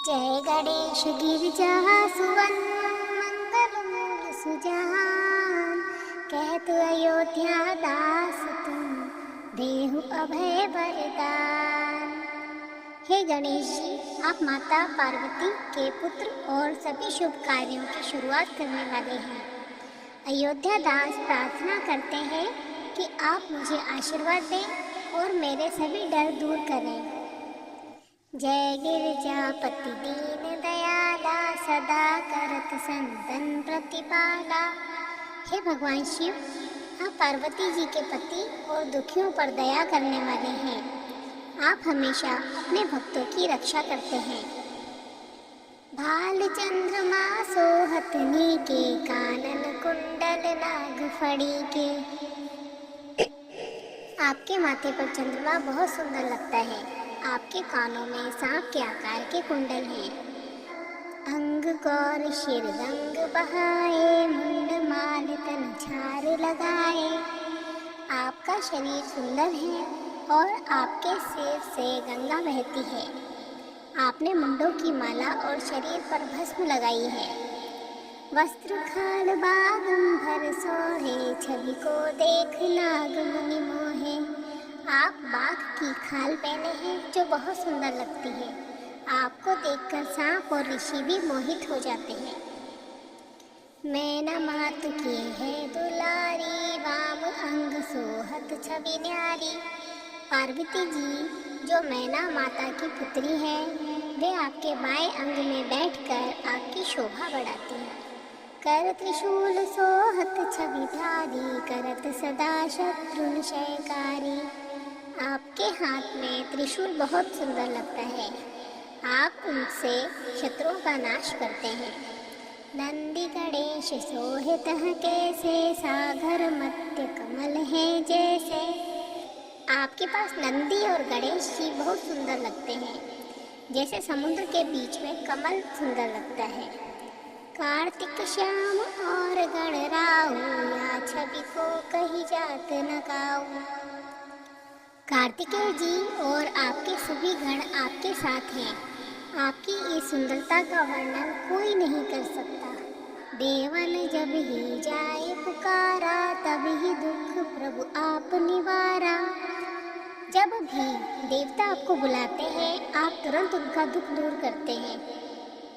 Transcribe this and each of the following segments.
जय गणेश गिरजा सुवन मंगल मूल सुजान, कहत अयोध्या दास तुम देहु अभय वरदान। हे गणेश जी, आप माता पार्वती के पुत्र और सभी शुभ कार्यों की शुरुआत करने वाले हैं। अयोध्या दास प्रार्थना करते हैं कि आप मुझे आशीर्वाद दें और मेरे सभी डर दूर करें। जय गिरिजापति दीन दयाला, सदा करत संतन प्रतिपाला। हे भगवान शिव, आप पार्वती जी के पति और दुखियों पर दया करने वाले हैं। आप हमेशा अपने भक्तों की रक्षा करते हैं। भाल चंद्रमा सोहतनी के, कानन कुंडल नाग फड़ी के। आपके माथे पर चंद्रमा बहुत सुंदर लगता है। आपके कानों में सांप के आकार के कुंडल हैं। अंग गौर शिर रंग बहाए, मुंड माल तन झार लगाए। आपका शरीर सुंदर है और आपके सिर से गंगा बहती है। आपने मुंडों की माला और शरीर पर भस्म लगाई है। वस्त्र खाल बागंबर सोहे, छवि को देख नाग मुनि मोहे। आप बाघ की खाल पहने हैं जो बहुत सुंदर लगती है। आपको देखकर सांप और ऋषि भी मोहित हो जाते हैं। मैना मातु की है दुलारी, वाम अंग सोहत छवि न्यारी। पार्वती जी जो मैना माता की पुत्री है, वे आपके बाएं अंग में बैठकर आपकी शोभा बढ़ाती हैं। कर त्रिशूल सोहत छवि धारी, करत सदा शत्रु क्षयकारी। आपके हाथ में त्रिशूल बहुत सुंदर लगता है। आप उनसे शत्रुओं का नाश करते हैं। नंदी गणेश सोहित कैसे, सागर मध्य कमल है जैसे। आपके पास नंदी और गणेश जी बहुत सुंदर लगते हैं, जैसे समुद्र के बीच में कमल सुंदर लगता है। कार्तिक श्याम और गणराऊ, या छवि को कही जात न गाऊं। कार्तिकेय जी और आपके सभी गण आपके साथ हैं। आपकी इस सुंदरता का वर्णन कोई नहीं कर सकता। देवन जब ही जाए पुकारा, तब ही दुख प्रभु आप निवारा। जब भी देवता आपको बुलाते हैं, आप तुरंत उनका दुख दूर करते हैं।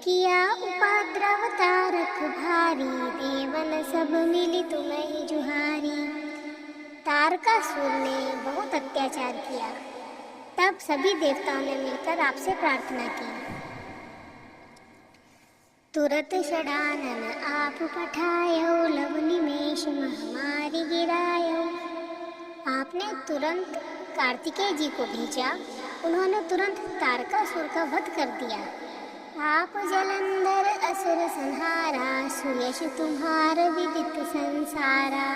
किया उपद्रव तारक भारी, देवन सब मिली तुम्हें जुहारी। तारकासुर ने बहुत अत्याचार किया, तब सभी देवताओं ने मिलकर आपसे प्रार्थना की। तुरत षडानन आप पठायो, लव निमेष महामारी गिरायो। आपने तुरंत कार्तिकेय जी को भेजा। उन्होंने तुरंत तारकासुर का वध कर दिया। आप जलंधर असुर संहारा, सुयश तुम्हार विदित संसारा।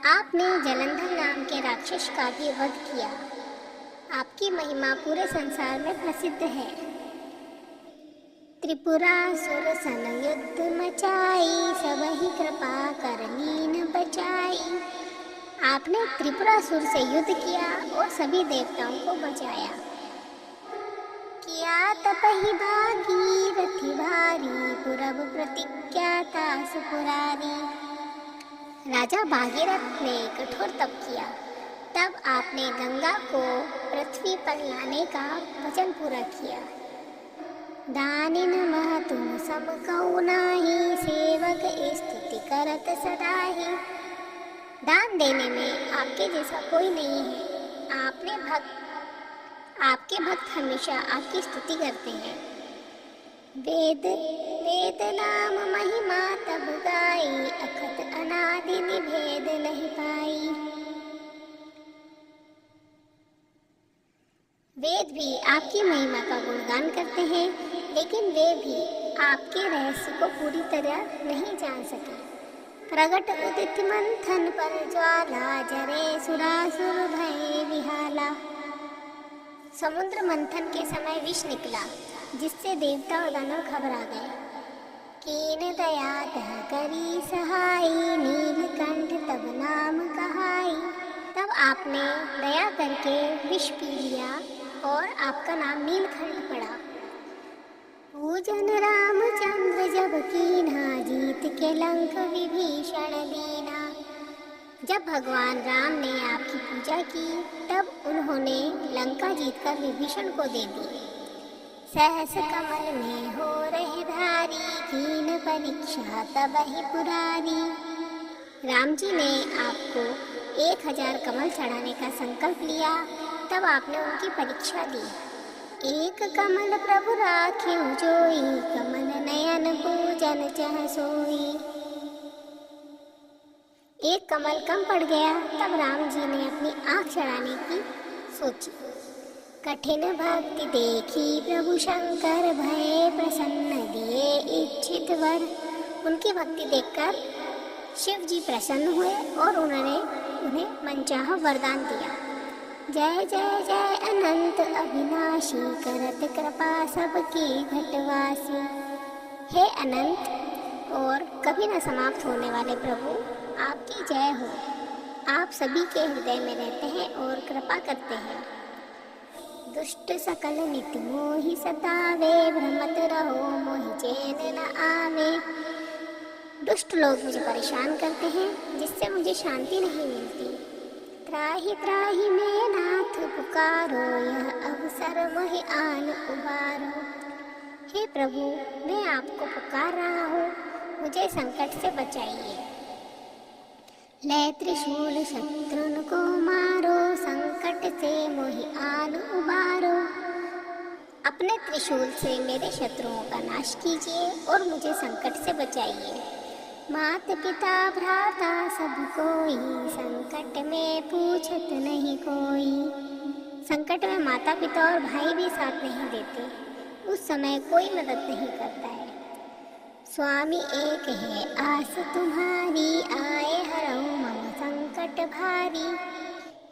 आपने जलंधर नाम के राक्षस का भी वध किया। आपकी महिमा पूरे संसार में प्रसिद्ध है। त्रिपुरासुर सन युद्ध मचाई, सब ही कृपा कर लीन बचाई। आपने त्रिपुरासुर से युद्ध किया और सभी देवताओं को बचाया। किया तपहि भागीरथी भारी, पुरब प्रतिज्ञा तास पुरारी। राजा भागीरथ ने कठोर तप किया, तब आपने गंगा को पृथ्वी पर लाने का वचन पूरा किया। दानिन मह तुम सब कऊ नाही, सेवक स्तुति करत सदाहि। दान देने में आपके जैसा कोई नहीं है। आपके भक्त हमेशा आपकी स्तुति करते हैं। वेद वेद नाम महिमा तब गाई, अखत अनादि निभेद नहीं पाई। वेद भी आपकी महिमा का गुणगान करते हैं, लेकिन वे भी आपके रहस्य को पूरी तरह नहीं जान सके। प्रगट उदित मंथन पर ज्वाला, जरे सुरासुर भय विहाला। समुद्र मंथन के समय विष निकला, जिससे देवता और दानव घबरा गए। कीन दया तह करी सहाई, नीलकंठ तब नाम कहाई। तब आपने दया करके विष पी लिया और आपका नाम नीलकंठ पड़ा। लंक विभीषण दीना। जब भगवान राम ने आपकी पूजा की तब उन्होंने लंका जीतकर विभीषण को दे दी। सहस कमल में हो रहे भारी, कीन परीक्षा तब ही पुरारी। राम जी ने आपको 1000 कमल चढ़ाने का संकल्प लिया, तब आपने उनकी परीक्षा दी। एक कमल प्रभु राखे जोई, कमल नयन पूजन चह सोई। एक कमल कम पड़ गया, तब राम जी ने अपनी आँख चढ़ाने की सोची। कठिन भक्ति देखी प्रभु शंकर, भये प्रसन्न दिए इच्छित वर। उनकी भक्ति देखकर शिव जी प्रसन्न हुए और उन्होंने उन्हें मनचाहा वरदान दिया। जय जय जय अनंत अविनाशी, करत कृपा सबकी घटवासी। हे अनंत और कभी न समाप्त होने वाले प्रभु, आपकी जय हो। आप सभी के हृदय में रहते हैं और कृपा करते हैं। दुष्ट सकल नित मोहि सतावे, भ्रमत रहो मोहि चैन न आवे। दुष्ट लोग मुझे परेशान करते हैं, जिससे मुझे शांति नहीं मिलती। त्राहि त्राहि मैं नाथ पुकारो, यह अवसर मोहि आन उबारो। हे प्रभु, मैं आपको पुकार रहा हूँ, मुझे संकट से बचाइए। ले त्रिशूल शत्रुन को मारो, संकट से मोहि आन उबारो। अपने त्रिशूल से मेरे शत्रुओं का नाश कीजिए और मुझे संकट से बचाइए। मात पिता भ्राता सब कोई, संकट में पूछत नहीं कोई। संकट में माता पिता और भाई भी साथ नहीं देते, उस समय कोई मदद नहीं करता है। स्वामी एक है आस तुम्हारी, आए हरऊ मम संकट भारी।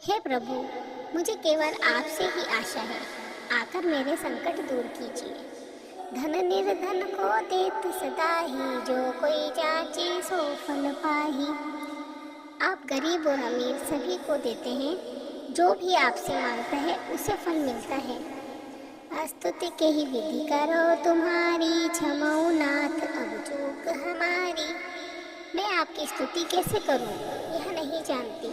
हे प्रभु, मुझे केवल आपसे ही आशा है, आकर मेरे संकट दूर कीजिए। धन निर्धन को देत सदा ही, जो कोई जाचे सो फल पाही। आप गरीब और अमीर सभी को देते हैं, जो भी आपसे मांगता है उसे फल मिलता है। स्तुति के ही विधि करो तुम्हारी, क्षमऊ नाथ अब चूक हमारी। मैं आपकी स्तुति कैसे करूं, यह नहीं जानती।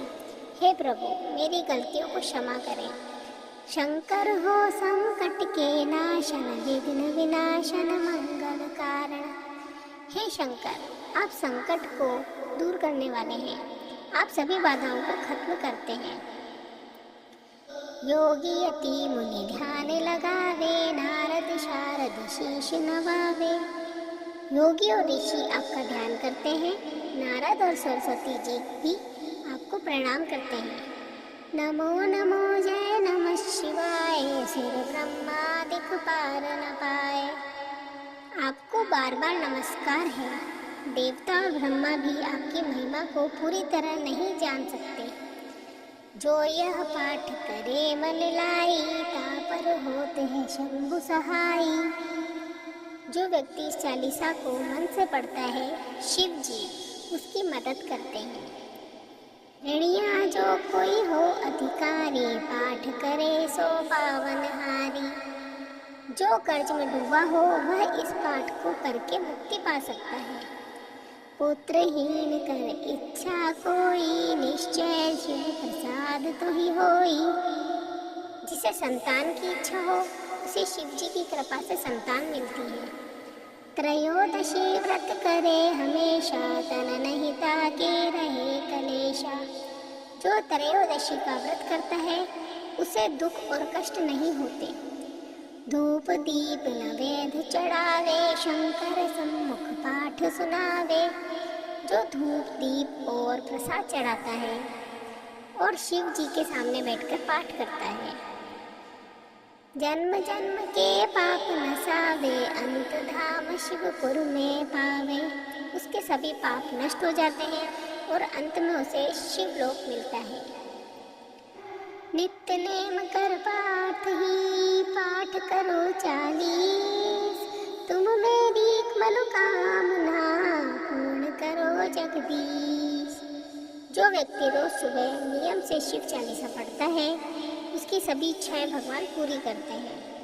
हे प्रभु, मेरी गलतियों को क्षमा करें। शंकर हो संकट के नाशन, विघ्न विनाशन मंगल कारण। हे शंकर, आप संकट को दूर करने वाले हैं, आप सभी बाधाओं को खत्म करते हैं। योगी यति मुनि ध्यान लगावे, नारद शारद शीश नवावे। योगी और ऋषि आपका ध्यान करते हैं, नारद और सरस्वती जी भी आपको प्रणाम करते हैं। नमो नमो जय नमः शिवाय, सिर ब्रह्मा दिखपार न पाए। आपको बार बार नमस्कार है। देवता और ब्रह्मा भी आपकी महिमा को पूरी तरह नहीं जान सकते। जो यह पाठ करे मन लाई, तापर होते हैं शंभु सहाई। जो व्यक्ति इस चालीसा को मन से पढ़ता है, शिव जी उसकी मदद करते हैं। ऋणिया जो कोई हो अधिकारी, पाठ करे सो पावन हारी। जो कर्ज में डूबा हो वह इस पाठ को करके मुक्ति पा सकता है। पुत्रहीन कर इच्छा कोई, निश्चय शिव प्रसाद तो ही होई। जिसे संतान की इच्छा हो उसे शिव जी की कृपा से संतान मिलती है। त्रयोदशी व्रत करे हमेशा, तन नहीं ताके रहे कलेशा। जो त्रयोदशी का व्रत करता है उसे दुख और कष्ट नहीं होते। धूप दीप नवेद चढ़ावे, शंकर सम्मुख पाठ सुनावे। जो धूप दीप और प्रसाद चढ़ाता है और शिव जी के सामने बैठकर पाठ करता है, जन्म जन्म के पाप नसावे, अंत धाम शिवपुर में पावे। उसके सभी पाप नष्ट हो जाते हैं और अंत में उसे शिवलोक मिलता है। नित्य नेम कर पाठ ही, पाठ करो 40, तुम मेरी मनोकामना पूर्ण करो जगदीश। जो व्यक्ति रोज सुबह नियम से शिव चालीसा पढ़ता है, उसकी सभी इच्छाएं भगवान पूरी करते हैं।